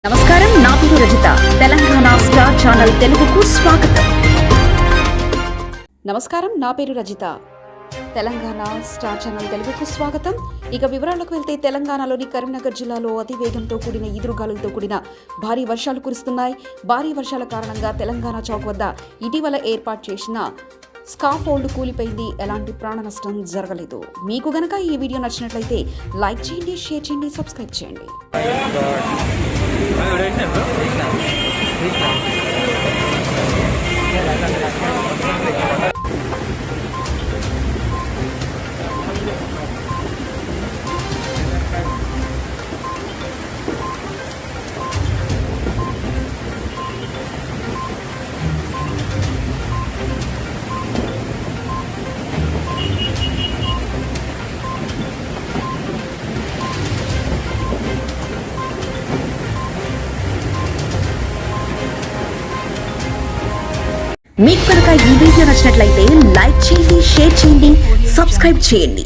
నమస్కారం, నా పేరు రజిత. తెలంగాణ స్టార్ ఛానల్ తెలుగుకు స్వాగతం. నమస్కారం, నా పేరు రజిత. తెలంగాణ స్టార్ ఛానల్ తెలుగుకు స్వాగతం. ఇక వివరాలకు వెళ్తే, తెలంగాణలోని కరీంనగర్ జిల్లాలో అతివేగంతో కూడిన ఈదురుగాలులతో కూడిన భారీ వర్షాలు కురుస్తున్నాయి. భారీ వర్షాల కారణంగా తెలంగాణ చౌక్ వద్ద ఇటీవల ఏర్పాటు చేసిన స్కాఫోల్డ్ కూలిపోయింది. ఎలాంటి ప్రాణ నష్టం జరగలేదు. మీకు గనక ఈ వీడియో నచ్చినట్లయితే లైక్ చేయండి, షేర్ చేయండి, సబ్స్క్రైబ్ చేయండి. మీకు కనుక ఈ వీడియో నచ్చినట్లయితే లైక్ చేయండి, షేర్ చేయండి, సబ్స్క్రైబ్ చేయండి.